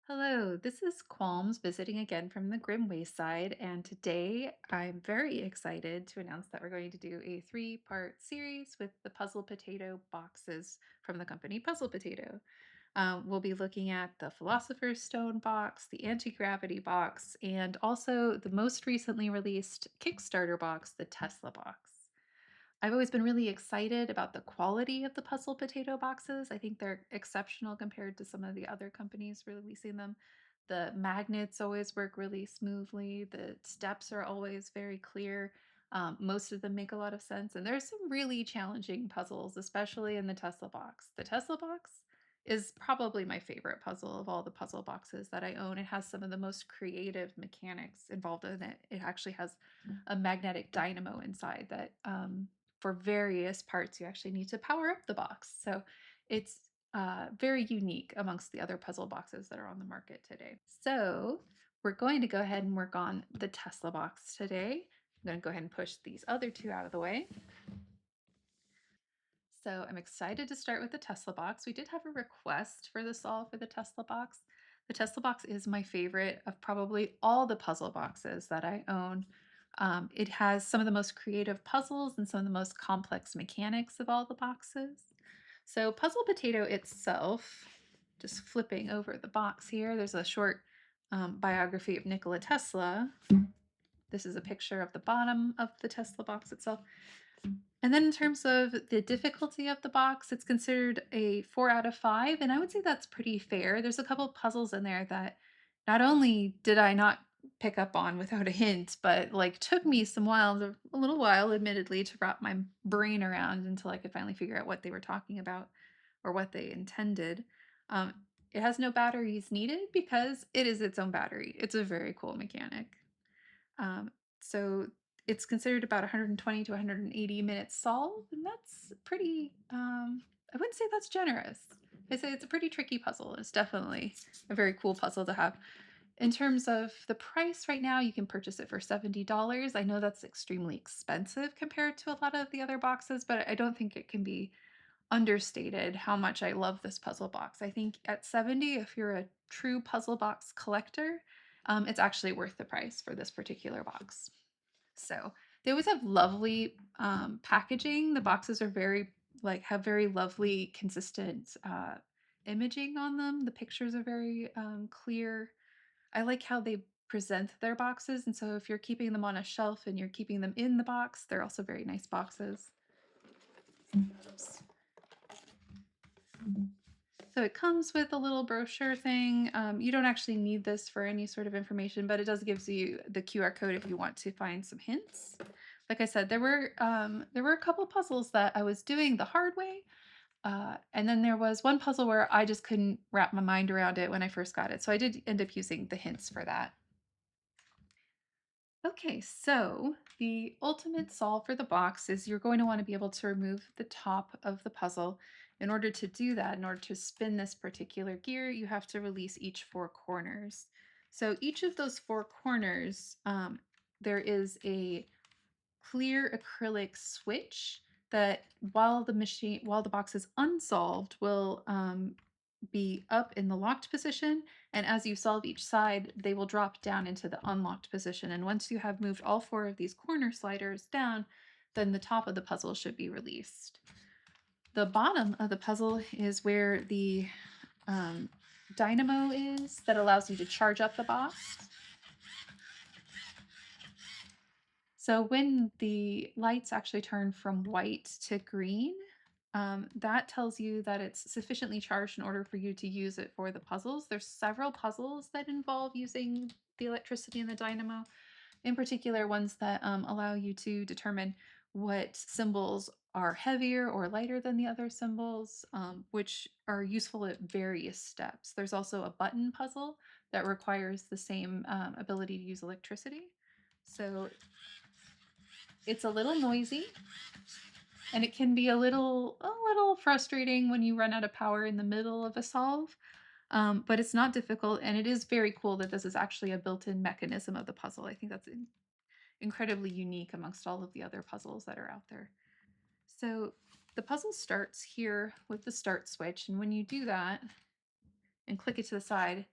Hello, this is Qualms visiting again from the Grim Wayside, and today I'm very excited to announce that we're going to do a three-part series with the Puzzle Potato boxes from the company Puzzle Potato. We'll be looking at the Philosopher's Stone box, the Anti-Gravity box, and also the most recently released Kickstarter box, the Tesla box. I've always been really excited about the quality of the Puzzle Potato boxes. I think they're exceptional compared to some of the other companies releasing them. The magnets always work really smoothly. The steps are always very clear. Most of them make a lot of sense. And there's some really challenging puzzles, especially in the Tesla box. The Tesla box is probably my favorite puzzle of all the puzzle boxes that I own. It has some of the most creative mechanics involved in it. It actually has a magnetic dynamo inside that for various parts, you actually need to power up the box. So it's very unique amongst the other puzzle boxes that are on the market today. So we're going to go ahead and work on the Tesla box today. I'm going to go ahead and push these other two out of the way. So I'm excited to start with the Tesla box. We did have a request for the solve for the Tesla box. The Tesla box is my favorite of probably all the puzzle boxes that I own. It has some of the most creative puzzles and some of the most complex mechanics of all the boxes. So Puzzle Potato itself, just flipping over the box here, there's a short biography of Nikola Tesla. This is a picture of the bottom of the Tesla box itself. And then in terms of the difficulty of the box, it's considered a 4 out of 5, and I would say that's pretty fair. There's a couple puzzles in there that not only did I not pick up on without a hint, but like took me a little while, admittedly, to wrap my brain around until I could finally figure out what they were talking about or what they intended. Um, it has no batteries needed because it is its own battery. It's a very cool mechanic. So it's considered about 120 to 180 minutes solved, and that's pretty, I wouldn't say that's generous. I say it's a pretty tricky puzzle. It's definitely a very cool puzzle to have. In terms of the price right now, you can purchase it for $70. I know that's extremely expensive compared to a lot of the other boxes, but I don't think it can be understated how much I love this puzzle box. I think at 70, if you're a true puzzle box collector, it's actually worth the price for this particular box. So they always have lovely packaging. The boxes are have very lovely, consistent imaging on them. The pictures are very clear. I like how they present their boxes. And so if you're keeping them on a shelf and you're keeping them in the box, they're also very nice boxes. Oops. So it comes with a little brochure thing. You don't actually need this for any sort of information, but it does gives you the QR code if you want to find some hints. Like I said, there were a couple puzzles that I was doing the hard way, and then there was one puzzle where I just couldn't wrap my mind around it when I first got it. So I did end up using the hints for that. Okay, so the ultimate solve for the box is you're going to want to be able to remove the top of the puzzle. In order to do that, in order to spin this particular gear, you have to release each four corners. So each of those four corners, there is a clear acrylic switch that while the box is unsolved will be up in the locked position, and as you solve each side they will drop down into the unlocked position, and once you have moved all four of these corner sliders down, then the top of the puzzle should be released. The bottom of the puzzle is where the dynamo is that allows you to charge up the box. So when the lights actually turn from white to green, that tells you that it's sufficiently charged in order for you to use it for the puzzles. There's several puzzles that involve using the electricity in the dynamo, in particular ones that allow you to determine what symbols are heavier or lighter than the other symbols, which are useful at various steps. There's also a button puzzle that requires the same ability to use electricity. So it's a little noisy, and it can be a little frustrating when you run out of power in the middle of a solve. But it's not difficult, and it is very cool that this is actually a built-in mechanism of the puzzle. I think that's incredibly unique amongst all of the other puzzles that are out there. So the puzzle starts here with the start switch, and when you do that and click it to the side,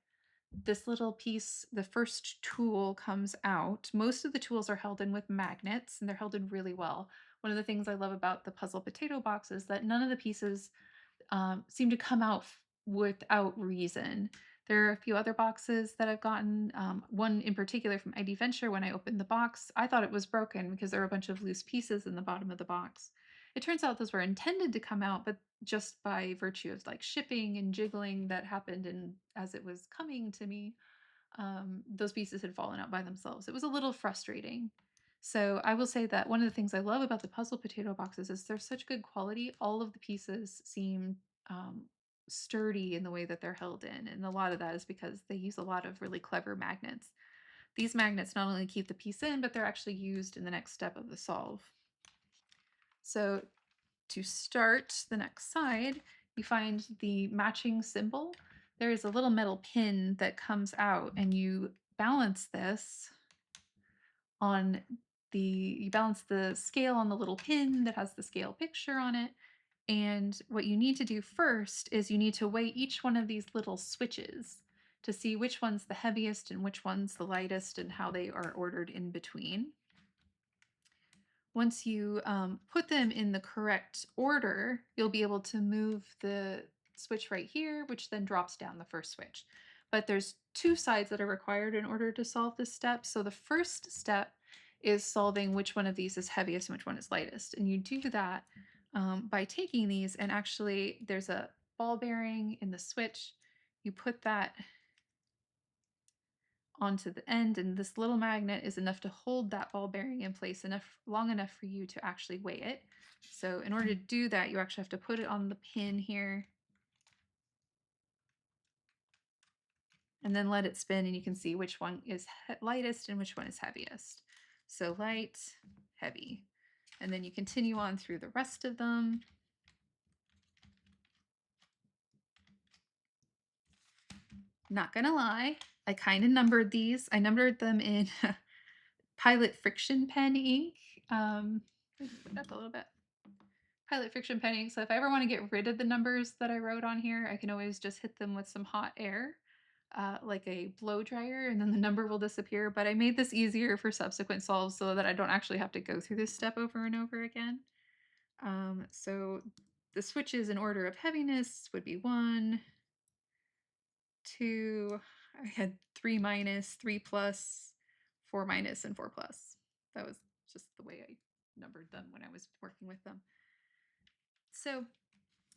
this little piece, the first tool comes out. Most of the tools are held in with magnets and they're held in really well. One of the things I love about the puzzle potato box is that none of the pieces seem to come out without reason. There are a few other boxes that I've gotten. One in particular from ID Venture, when I opened the box, I thought it was broken because there were a bunch of loose pieces in the bottom of the box. It turns out those were intended to come out, but just by virtue of like shipping and jiggling that happened and as it was coming to me, those pieces had fallen out by themselves. It was a little frustrating. So I will say that one of the things I love about the puzzle potato boxes is they're such good quality. All of the pieces seem um, sturdy in the way that they're held in, and a lot of that is because they use a lot of really clever magnets. These magnets not only keep the piece in, but they're actually used in the next step of the solve. So to start the next side, you find the matching symbol. There is a little metal pin that comes out, and you balance this on you balance the scale on the little pin that has the scale picture on it. And what you need to do first is you need to weigh each one of these little switches to see which one's the heaviest and which one's the lightest and how they are ordered in between. Once you put them in the correct order, you'll be able to move the switch right here, which then drops down the first switch. But there's two sides that are required in order to solve this step. So the first step is solving which one of these is heaviest and which one is lightest. And you do that by taking these, and actually there's a ball bearing in the switch. You put that onto the end, and this little magnet is enough to hold that ball bearing in place long enough for you to actually weigh it. So in order to do that, you actually have to put it on the pin here and then let it spin, and you can see which one is lightest and which one is heaviest. So light, heavy. And then you continue on through the rest of them. Not gonna lie, I kind of numbered these. I numbered them in Pilot Friction Pen ink. Put it up a little bit. Pilot Friction Pen ink. So if I ever want to get rid of the numbers that I wrote on here, I can always just hit them with some hot air, like a blow dryer, and then the number will disappear. But I made this easier for subsequent solves so that I don't actually have to go through this step over and over again. So the switches in order of heaviness would be 1, 2, I had 3 minus, 3 plus, 4 minus, and 4 plus. That was just the way I numbered them when I was working with them. So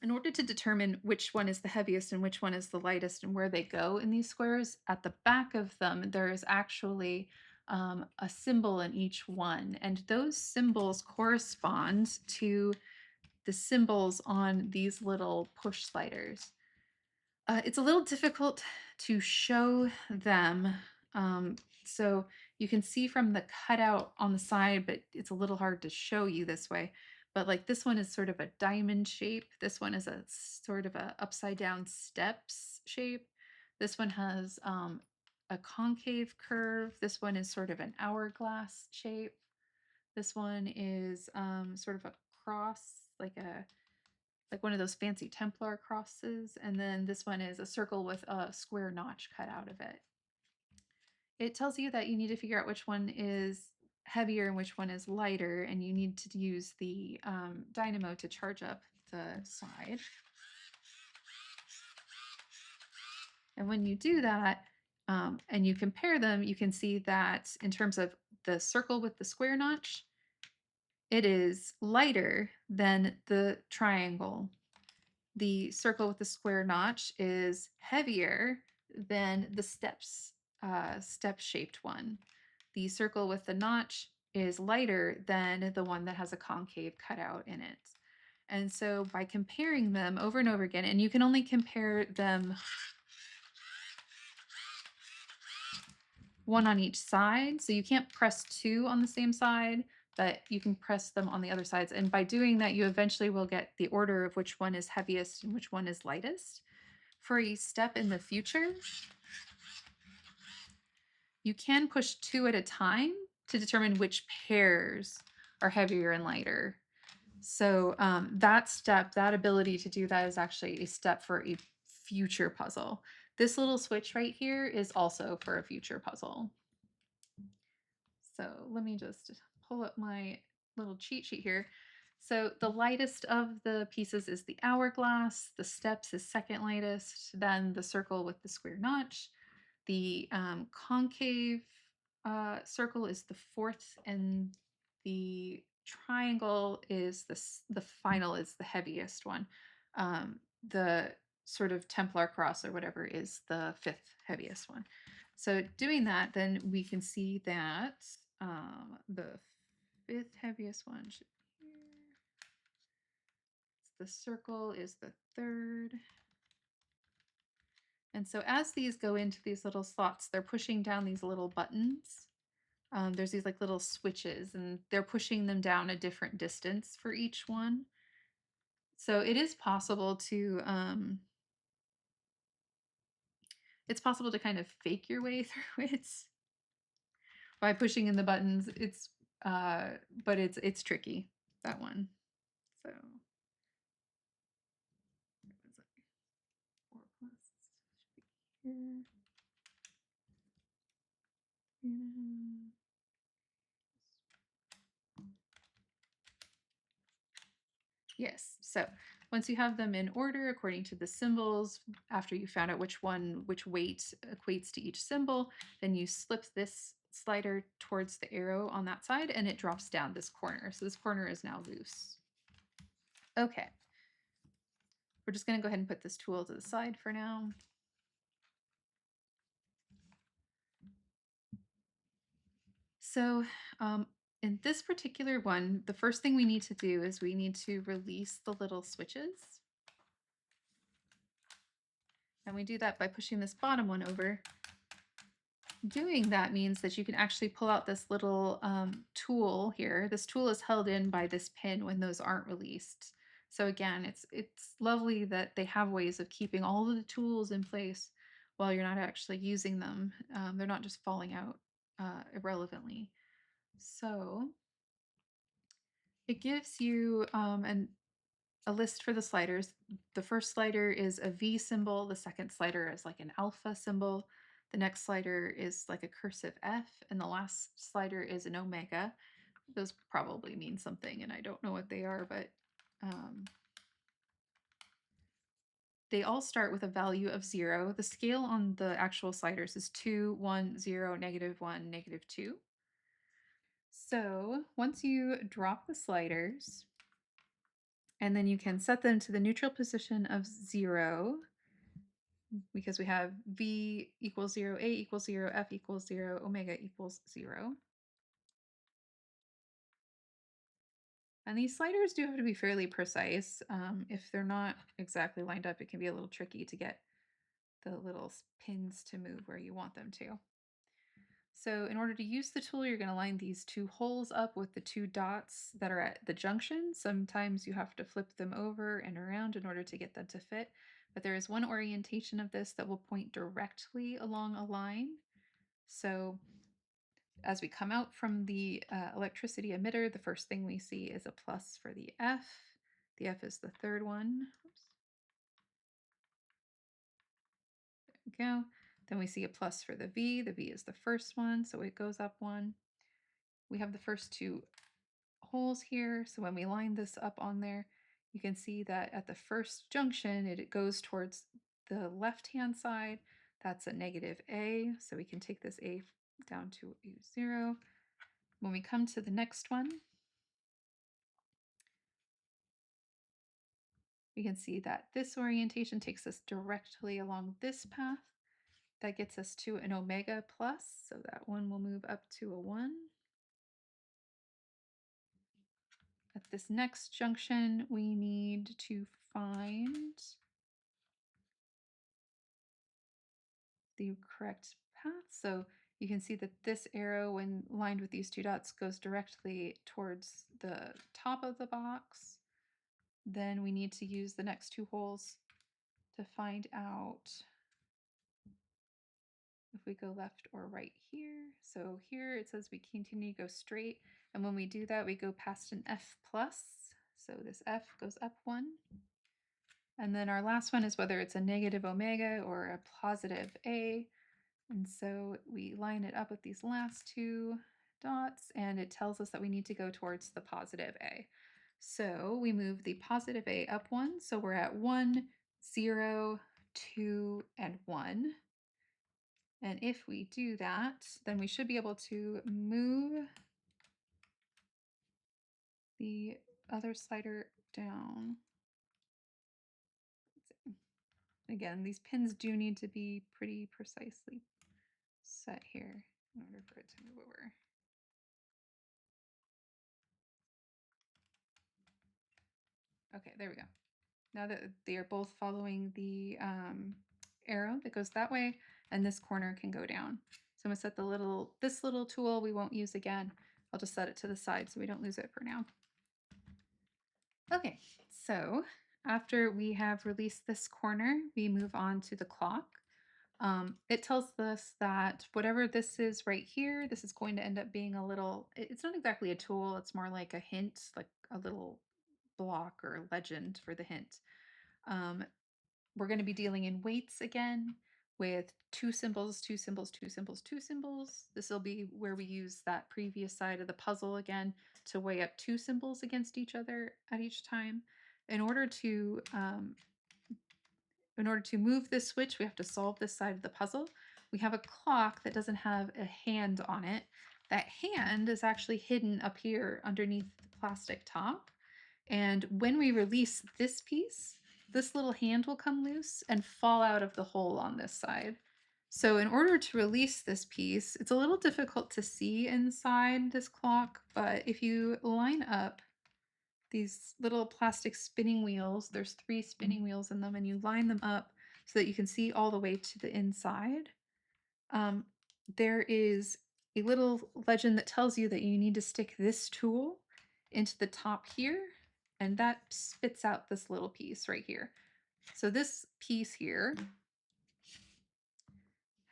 in order to determine which one is the heaviest and which one is the lightest and where they go in these squares, at the back of them, there is actually a symbol in each one. And those symbols correspond to the symbols on these little push sliders. It's a little difficult to show them. So you can see from the cutout on the side, but it's a little hard to show you this way. But like this one is sort of a diamond shape. This one is a sort of a upside down steps shape. This one has a concave curve. This one is sort of an hourglass shape. This one is sort of a cross, like one of those fancy Templar crosses, and then this one is a circle with a square notch cut out of it. It tells you that you need to figure out which one is heavier and which one is lighter, and you need to use the Dynamo to charge up the side. And when you do that, and you compare them, you can see that in terms of the circle with the square notch, it is lighter than the triangle. The circle with the square notch is heavier than the step-shaped one. The circle with the notch is lighter than the one that has a concave cutout in it. And so by comparing them over and over again, and you can only compare them one on each side, so you can't press two on the same side, but you can press them on the other sides. And by doing that, you eventually will get the order of which one is heaviest and which one is lightest. For a step in the future, you can push two at a time to determine which pairs are heavier and lighter. So that step, that ability to do that is actually a step for a future puzzle. This little switch right here is also for a future puzzle. So let me just pull up my little cheat sheet here. So the lightest of the pieces is the hourglass, the steps is second lightest, then the circle with the square notch, the concave circle is the fourth, and the triangle is the final is the heaviest one. The sort of Templar cross or whatever is the fifth heaviest one. So doing that, then we can see that the fifth heaviest one should be here. The circle is the third. And so as these go into these little slots, they're pushing down these little buttons. There's these like little switches, and they're pushing them down a different distance for each one. So it is possible to it's possible to kind of fake your way through it by pushing in the buttons. It's but it's tricky, that one. So what was it? 4 plus should be here. 3.5. Yes. So once you have them in order according to the symbols, after you found out which weight equates to each symbol, then you slip this slider towards the arrow on that side and it drops down this corner. So this corner is now loose. Okay. We're just going to go ahead and put this tool to the side for now. So in this particular one, the first thing we need to do is we need to release the little switches. And we do that by pushing this bottom one over. Doing that means that you can actually pull out this little tool here. This tool is held in by this pin when those aren't released. So again, it's lovely that they have ways of keeping all of the tools in place while you're not actually using them. They're not just falling out irrelevantly. So it gives you a list for the sliders. The first slider is a V symbol. The second slider is like an alpha symbol. The next slider is like a cursive F. And the last slider is an omega. Those probably mean something, and I don't know what they are, but they all start with a value of 0. The scale on the actual sliders is 2, 1, 0, -1, -2. So once you drop the sliders, and then you can set them to the neutral position of 0, because we have V equals 0, A equals 0, F equals 0, omega equals 0. And these sliders do have to be fairly precise. If they're not exactly lined up, it can be a little tricky to get the little pins to move where you want them to. So in order to use the tool, you're going to line these two holes up with the two dots that are at the junction. Sometimes you have to flip them over and around in order to get them to fit. But there is one orientation of this that will point directly along a line. So as we come out from the electricity emitter, the first thing we see is a plus for the F. The F is the third one. Oops. There we go. Then we see a plus for the V. The V is the first one, so it goes up one. We have the first two holes here. So when we line this up on there, you can see that at the first junction, it goes towards the left-hand side. That's a negative A. So we can take this A down to a 0. When we come to the next one, we can see that this orientation takes us directly along this path. That gets us to an omega plus, so that one will move up to a 1. At this next junction, we need to find the correct path. So you can see that this arrow, when lined with these two dots, goes directly towards the top of the box. Then we need to use the next two holes to find out if we go left or right here. So here it says we continue to go straight. And when we do that, we go past an F plus. So this F goes up 1. And then our last one is whether it's a negative omega or a positive A. And so we line it up with these last two dots, and it tells us that we need to go towards the positive A. So we move the positive A up one. So we're at 1, 0, 2, and 1. And if we do that, then we should be able to move the other slider down. Again, these pins do need to be pretty precisely set here in order for it to move over. Okay, there we go. Now that they are both following the arrow that goes that way, and this corner can go down. So I'm gonna set this little tool we won't use again. I'll just set it to the side so we don't lose it for now. Okay, so after we have released this corner, we move on to the clock. It tells us that whatever this is right here, this is going to end up being a little, it's not exactly a tool, it's more like a hint, like a little block or legend for the hint. Um, we're going to be dealing in weights again with two symbols, two symbols, two symbols, two symbols. This will be where we use that previous side of the puzzle again to weigh up two symbols against each other at each time. In order to move this switch, we have to solve this side of the puzzle. We have a clock that doesn't have a hand on it. That hand is actually hidden up here underneath the plastic top. And when we release this piece, this little hand will come loose and fall out of the hole on this side. So in order to release this piece, it's a little difficult to see inside this clock, but if you line up these little plastic spinning wheels, there's 3 spinning wheels in them, and you line them up so that you can see all the way to the inside. Um, there is a little legend that tells you that you need to stick this tool into the top here, and that spits out this little piece right here. So this piece here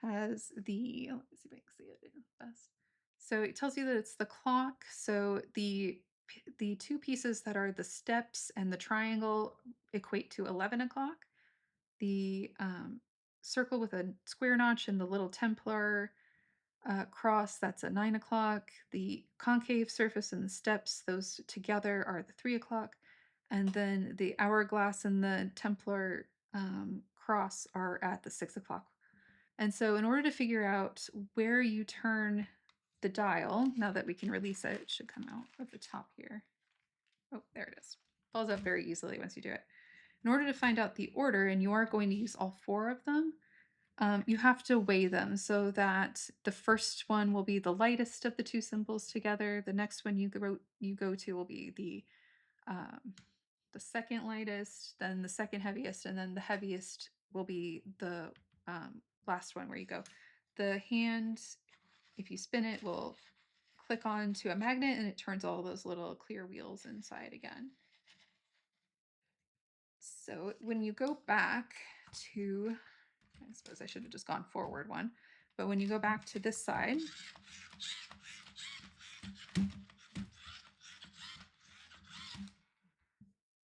has the, let me see if I can see it best. So it tells you that it's the clock. So the two pieces that are the steps and the triangle equate to 11 o'clock. The circle with a square notch and the little Templar cross, that's at 9 o'clock. The concave surface and the steps, those together are the 3 o'clock. And then the hourglass and the Templar cross are at the 6 o'clock. And so in order to figure out where you turn the dial, now that we can release it, it should come out of the top here. Oh, there it is. Falls out very easily once you do it. In order to find out the order, and you are going to use all 4 of them, you have to weigh them so that the first one will be the lightest of the 2 symbols together. The next one you go to will be the second lightest, then the second heaviest, and then the heaviest will be the last one where you go. The hand, if you spin it, will click on to a magnet and it turns all those little clear wheels inside again. So when you go back to, I suppose I should have just gone forward one, but when you go back to this side,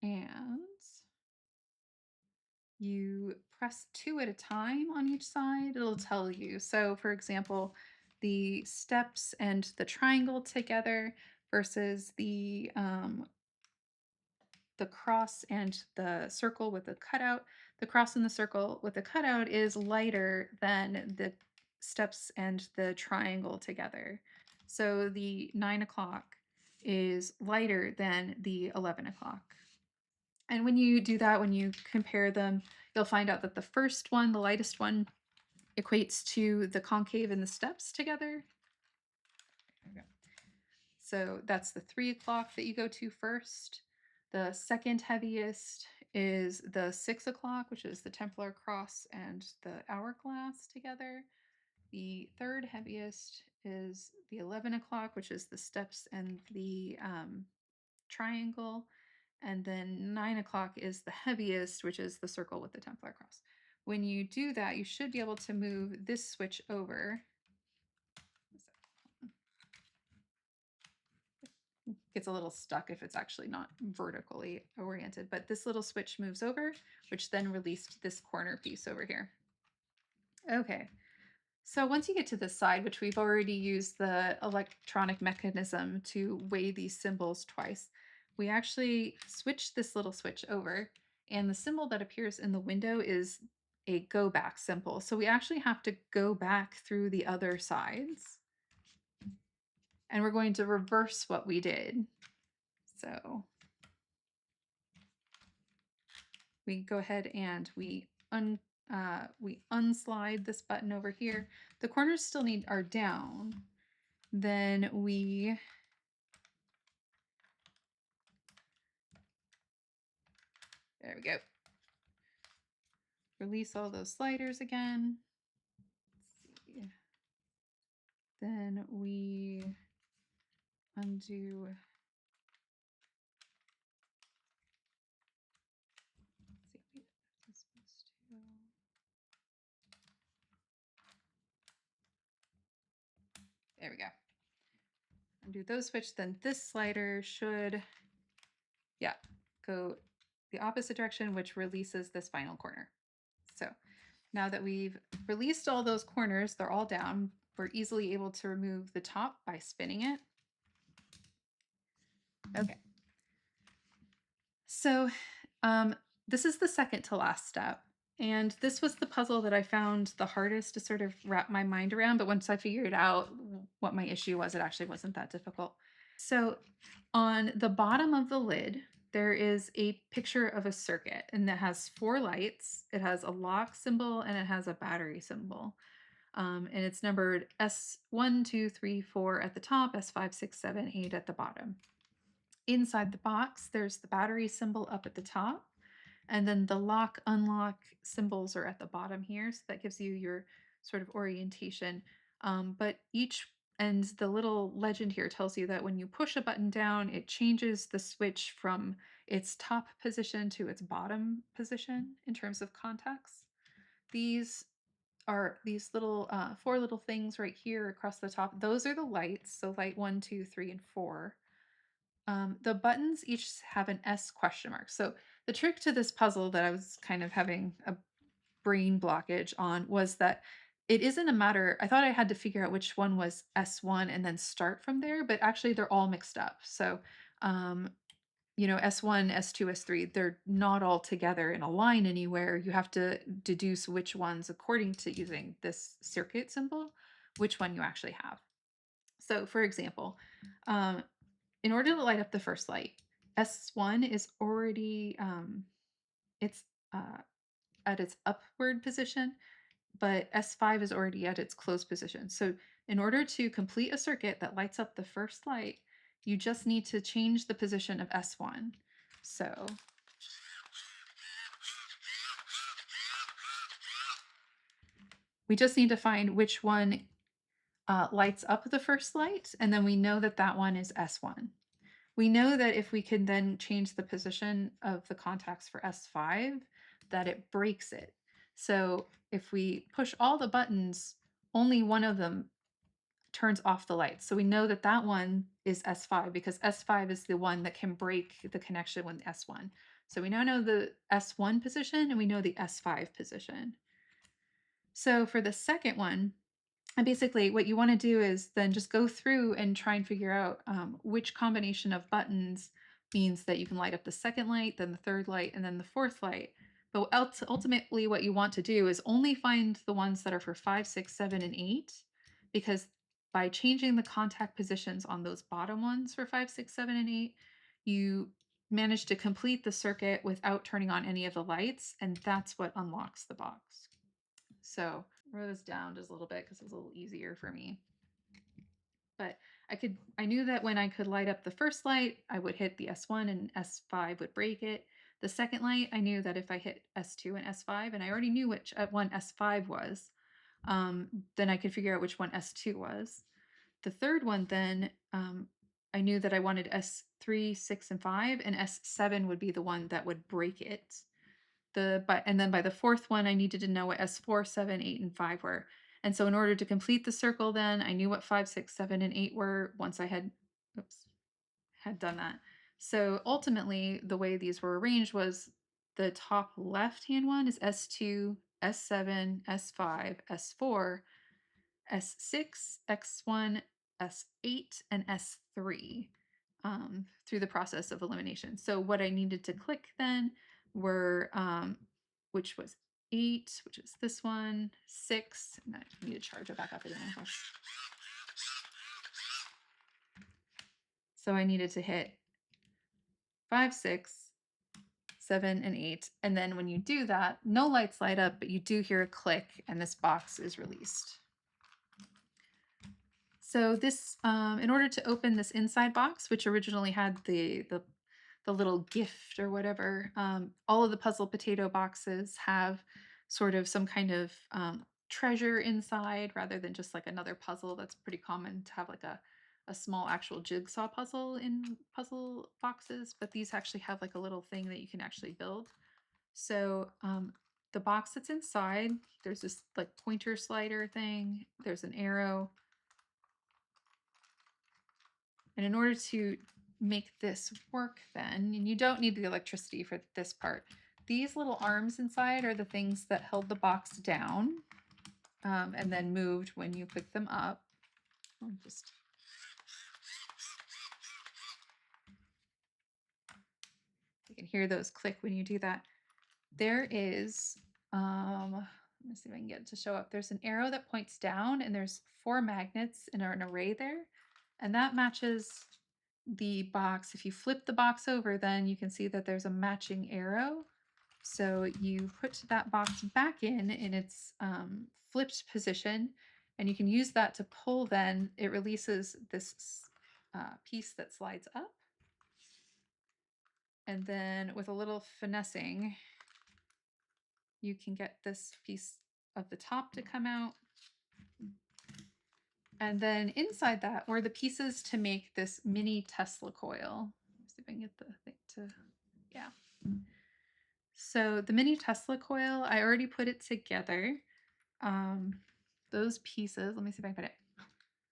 and you press 2 at a time on each side, it'll tell you. So for example, the steps and the triangle together versus the cross and the circle with the cutout. The cross and the circle with the cutout is lighter than the steps and the triangle together. So the 9 o'clock is lighter than the 11 o'clock. And when you do that, when you compare them, you'll find out that the first one, the lightest one, equates to the concave and the steps together. So that's the 3 o'clock that you go to first. The second heaviest is the 6 o'clock, which is the Templar cross and the hourglass together. The third heaviest is the 11 o'clock, which is the steps and the triangle. And then 9 o'clock is the heaviest, which is the circle with the Templar cross. When you do that, you should be able to move this switch over. gets a little stuck if it's actually not vertically oriented. But this little switch moves over, which then released this corner piece over here. Okay, so once you get to this side, which we've already used the electronic mechanism to weigh these symbols twice, we actually switch this little switch over, and the symbol that appears in the window is a go back symbol. So we actually have to go back through the other sides, and we're going to reverse what we did. So we go ahead and we unslide this button over here. The corners still are down. Then there we go. Release all those sliders again. Let's see. Then we undo. Let's see. There we go. Undo those switch. Then this slider should, yeah, go the opposite direction, which releases this final corner. So now that we've released all those corners, they're all down. We're easily able to remove the top by spinning it. Okay. So this is the second to last step. And this was the puzzle that I found the hardest to sort of wrap my mind around. But once I figured out what my issue was, it actually wasn't that difficult. So on the bottom of the lid, there is a picture of a circuit, and that has 4 lights. It has a lock symbol and it has a battery symbol. And it's numbered S1, 2, 3, 4 at the top, S5, 6, 7, 8 at the bottom. Inside the box, there's the battery symbol up at the top, and then the lock unlock symbols are at the bottom here. So that gives you your sort of orientation. But each and the little legend here tells you that when you push a button down, it changes the switch from its top position to its bottom position in terms of contacts. These are these little 4 little things right here across the top. Those are the lights. So light 1, 2, 3, and 4. The buttons each have an S question mark. So the trick to this puzzle that I was kind of having a brain blockage on was that it isn't a matter. I thought I had to figure out which one was S1 and then start from there, but actually they're all mixed up. So, um, S1, S2, S3, they're not all together in a line anywhere. You have to deduce which ones, according to using this circuit symbol, which one you actually have. So, for example, um, in order to light up the first light, S1 is already it's uh, at its upward position, but S5 is already at its closed position. So in order to complete a circuit that lights up the first light, you just need to change the position of S1. So we just need to find which one lights up the first light, and then we know that that one is S1. We know that if we can then change the position of the contacts for S5, that it breaks it. So if we push all the buttons, only one of them turns off the lights. So we know that that one is S5 because S5 is the one that can break the connection with S1. So we now know the S1 position and we know the S5 position. So for the second one, and basically, what you want to do is then just go through and try and figure out which combination of buttons means that you can light up the second light, then the third light, and then the fourth light. But ultimately, what you want to do is only find the ones that are for 5, 6, 7, and 8, because by changing the contact positions on those bottom ones for 5, 6, 7, and 8, you manage to complete the circuit without turning on any of the lights, and that's what unlocks the box. So wrote this down just a little bit because it was a little easier for me. But I knew that when I could light up the first light, I would hit the S1 and S5 would break it. The second light, I knew that if I hit S2 and S5, and I already knew which one S5 was, then I could figure out which one S2 was. The third one, then, I knew that I wanted S3, 6, and 5, and S7 would be the one that would break it. And then by the fourth one, I needed to know what S4, 7, 8, and 5 were. And so in order to complete the circle, then I knew what 5, 6, 7, and 8 were once I had had done that. So ultimately, the way these were arranged was the top left-hand one is S2, S7, S5, S4, S6, X1, S8, and S3 through the process of elimination. So what I needed to click then were, which was 8, which is this one, 6, and I need to charge it back up again. So I needed to hit 5, 6, 7, and 8. And then when you do that, no lights light up, but you do hear a click and this box is released. So this, in order to open this inside box, which originally had the little gift or whatever, all of the puzzle potato boxes have sort of some kind of treasure inside rather than just like another puzzle. That's pretty common to have like a small actual jigsaw puzzle in puzzle boxes, but these actually have like a little thing that you can actually build. So the box that's inside, there's this like pointer slider thing, there's an arrow. And in order to make this work then, and you don't need the electricity for this part, these little arms inside are the things that held the box down and then moved when you pick them up. I'll just you can hear those click when you do that. There is, let me see if I can get it to show up. There's an arrow that points down and there's 4 magnets in an array there. And that matches the box. If you flip the box over, then you can see that there's a matching arrow. So you put that box back in its flipped position, and you can use that to pull. Then it releases this piece that slides up. And then with a little finessing, you can get this piece of the top to come out. And then inside that were the pieces to make this mini Tesla coil. Let's see if I can get the thing to, yeah. So the mini Tesla coil, I already put it together. Those pieces, let me see if I can put it.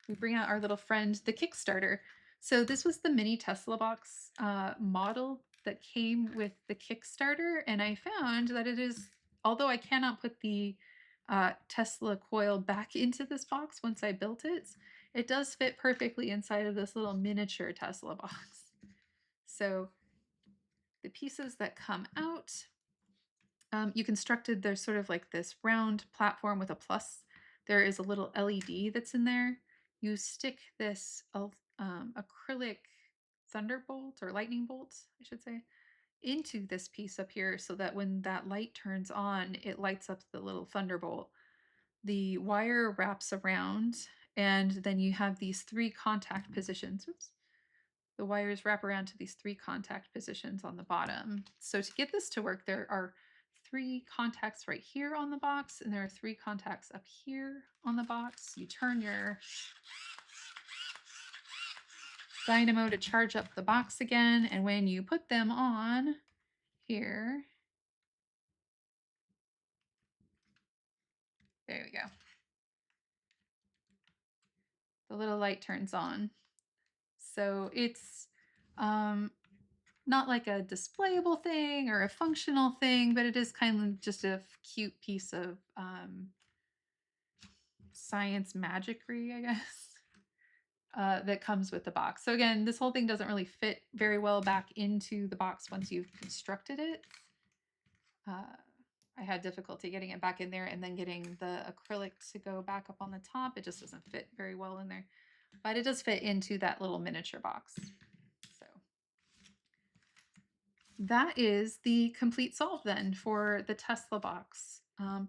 We bring out our little friend, the Kickstarter. So this was the mini Tesla box model that came with the Kickstarter. And I found that it is, although I cannot put the Tesla coil back into this box once I built it, it does fit perfectly inside of this little miniature Tesla box. So the pieces that come out, you constructed, there's sort of like this round platform with a plus. There is a little LED that's in there. You stick this acrylic thunderbolt or lightning bolt, I should say, into this piece up here so that when that light turns on, it lights up the little thunderbolt. The wire wraps around, and then you have these 3 contact positions. Oops. The wires wrap around to these 3 contact positions on the bottom. So to get this to work, there are 3 contacts right here on the box, and there are 3 contacts up here on the box. You turn your Dynamo to charge up the box again, and when you put them on here, there we go. The little light turns on. So it's not like a displayable thing or a functional thing, but it is kind of just a cute piece of science magicry, I guess, that comes with the box. So again, this whole thing doesn't really fit very well back into the box once you've constructed it. I had difficulty getting it back in there and then getting the acrylic to go back up on the top. It just doesn't fit very well in there, but it does fit into that little miniature box. So that is the complete solve then for the Tesla box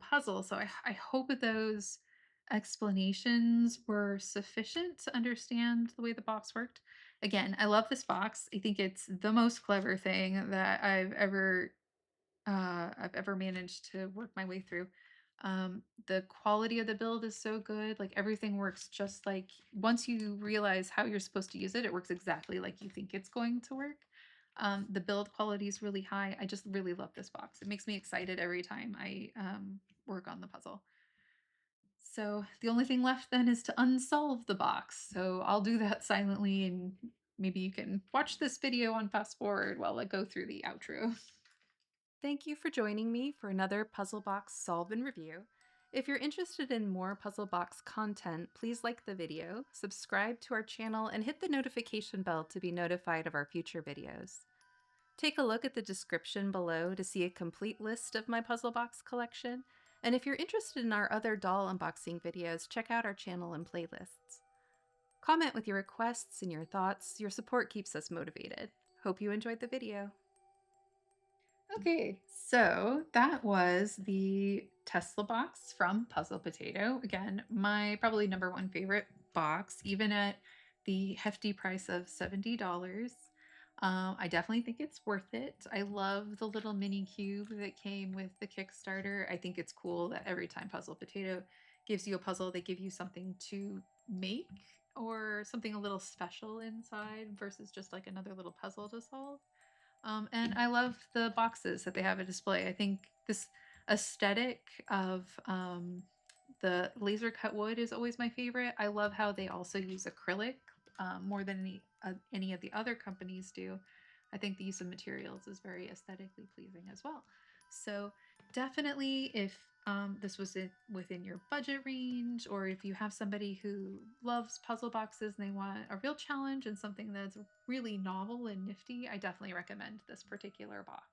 puzzle. So I hope that those explanations were sufficient to understand the way the box worked. Again, I love this box. I think it's the most clever thing that I've ever managed to work my way through. The quality of the build is so good. Like everything works just like once you realize how you're supposed to use it, it works exactly like you think it's going to work. The build quality is really high. I just really love this box. It makes me excited every time I work on the puzzle. So the only thing left then is to unsolve the box. So I'll do that silently and maybe you can watch this video on fast forward while I go through the outro. Thank you for joining me for another Puzzle Box Solve and Review. If you're interested in more Puzzle Box content, please like the video, subscribe to our channel, and hit the notification bell to be notified of our future videos. Take a look at the description below to see a complete list of my puzzle box collection, and if you're interested in our other doll unboxing videos, check out our channel and playlists. Comment with your requests and your thoughts. Your support keeps us motivated. Hope you enjoyed the video. Okay, so that was the Tesla box from Puzzle Potato. Again, my probably number one favorite box, even at the hefty price of $70. I definitely think it's worth it. I love the little mini cube that came with the Kickstarter. I think it's cool that every time Puzzle Potato gives you a puzzle, they give you something to make or something a little special inside versus just like another little puzzle to solve. And I love the boxes that they have a display. I think this aesthetic of the laser cut wood is always my favorite. I love how they also use acrylic more than any of the other companies do. I think the use of materials is very aesthetically pleasing as well. So definitely, if this was within your budget range, or if you have somebody who loves puzzle boxes and they want a real challenge and something that's really novel and nifty, I definitely recommend this particular box.